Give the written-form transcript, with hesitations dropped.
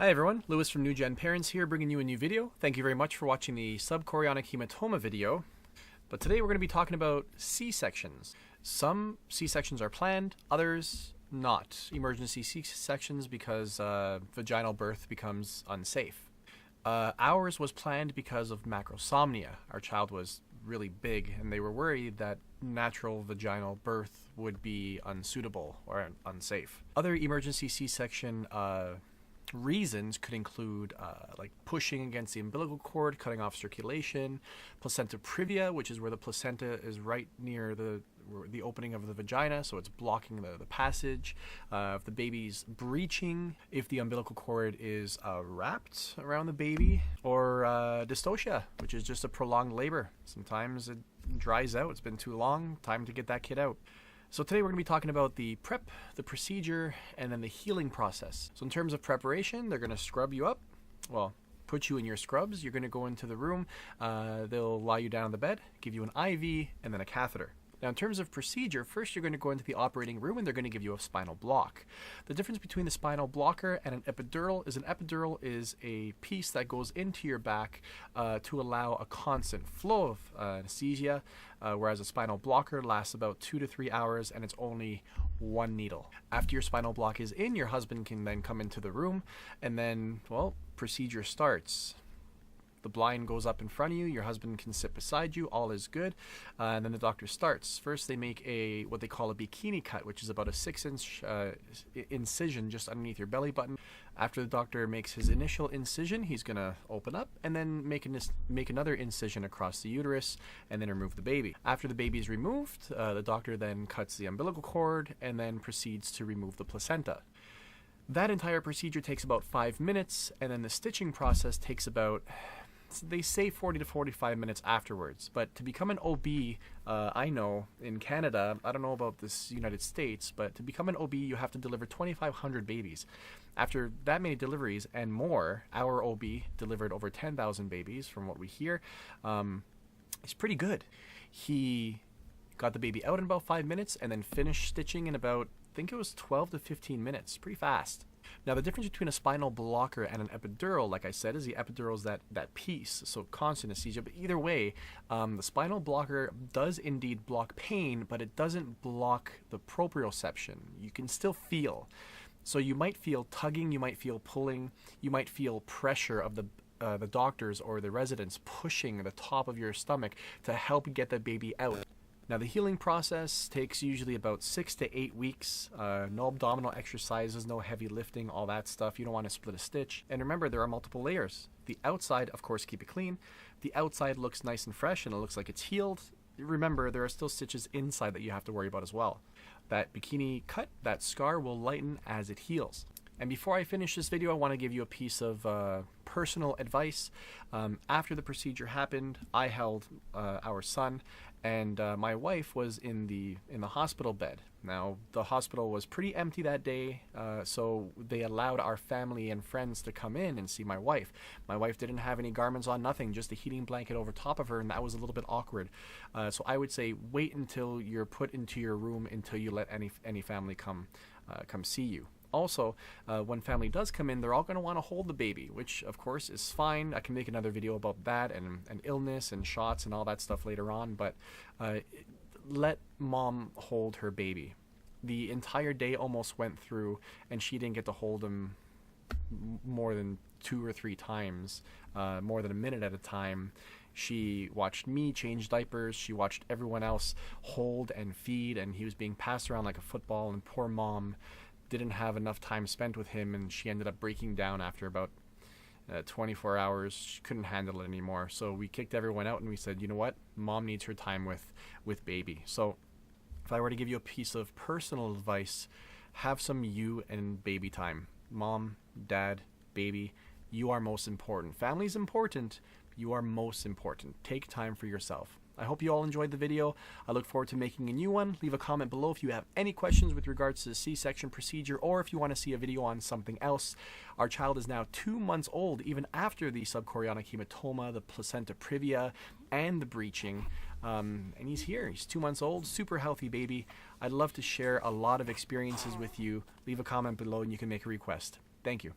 Hi everyone, Lewis from New Gen Parents here, bringing you a new video. Thank you very much for watching the subchorionic hematoma video. But today we're going to be talking about C-sections. Some C-sections are planned, others not. Emergency C-sections because vaginal birth becomes unsafe. Ours was planned because of macrosomnia. Our child was really big and they were worried that natural vaginal birth would be unsuitable or unsafe. Other emergency C-section reasons could include like pushing against the umbilical cord, cutting off circulation, placenta previa, which is where the placenta is right near the opening of the vagina, so it's blocking the passage. If the baby's breeching, if the umbilical cord is wrapped around the baby, or dystocia, which is just a prolonged labor. Sometimes it dries out, it's been too long, time to get that kid out. So today we're going to be talking about the prep, the procedure, and then the healing process. So in terms of preparation, they're going to scrub you up. Well, put you in your scrubs. You're going to go into the room. They'll lie you down on the bed, give you an IV, and then a catheter. Now, in terms of procedure, first you're going to go into the operating room and they're going to give you a spinal block. The difference between the spinal blocker and an epidural is a piece that goes into your back to allow a constant flow of anesthesia, whereas a spinal blocker lasts about 2 to 3 hours and it's only one needle. After your spinal block is in, your husband can then come into the room and then, well, procedure starts. The blind goes up in front of you, your husband can sit beside you, all is good, and then the doctor starts. First they make what they call a bikini cut, which is about a 6-inch incision just underneath your belly button. After the doctor makes his initial incision, he's going to open up and then make another incision across the uterus and then remove the baby. After the baby is removed, the doctor then cuts the umbilical cord and then proceeds to remove the placenta. That entire procedure takes about 5 minutes, and then the stitching process takes about, they say 40 to 45 minutes afterwards. But to become an OB, I know in Canada, I don't know about this United States, but to become an OB you have to deliver 2,500 babies. After that many deliveries and more, our OB delivered over 10,000 babies from what we hear. It's pretty good. He got the baby out in about 5 minutes and then finished stitching in about, I think it was 12 to 15 minutes, pretty fast. Now the difference between a spinal blocker and an epidural, like I said, is the epidural is that piece, so constant anesthesia. But either way, the spinal blocker does indeed block pain, but it doesn't block the proprioception. You can still feel. So you might feel tugging, you might feel pulling, you might feel pressure of the doctors or the residents pushing the top of your stomach to help get the baby out. Now the healing process takes usually about 6 to 8 weeks. No abdominal exercises, no heavy lifting, all that stuff. You don't want to split a stitch. And remember, there are multiple layers. The outside, of course, keep it clean. The outside looks nice and fresh and it looks like it's healed. Remember, there are still stitches inside that you have to worry about as well. That bikini cut, that scar will lighten as it heals. And before I finish this video, I want to give you a piece of personal advice. After the procedure happened, I held our son, and my wife was in the hospital bed. Now, the hospital was pretty empty that day, so they allowed our family and friends to come in and see my wife. My wife didn't have any garments on, nothing, just a heating blanket over top of her, and that was a little bit awkward. So I would say wait until you're put into your room until you let any family come see you. Also, when family does come in, they're all going to want to hold the baby, which of course is fine. I can make another video about that and illness and shots and all that stuff later on, but let mom hold her baby. The entire day almost went through and she didn't get to hold him more than 2 or 3 times, more than a minute at a time. She watched me change diapers, she watched everyone else hold and feed, and he was being passed around like a football, and poor mom didn't have enough time spent with him, and she ended up breaking down after about 24 hours. She couldn't handle it anymore, so we kicked everyone out and we said, you know what, mom needs her time with baby. So if I were to give you a piece of personal advice, have some you and baby time. Mom, dad, baby, you are most important. Family's important, you are most important. Take time for yourself. I hope you all enjoyed the video. I look forward to making a new one. Leave a comment below if you have any questions with regards to the C-section procedure, or if you want to see a video on something else. Our child is now 2 months old, even after the subchorionic hematoma, the placenta previa, and the breeching. And he's here. He's 2 months old, super healthy baby. I'd love to share a lot of experiences with you. Leave a comment below and you can make a request. Thank you.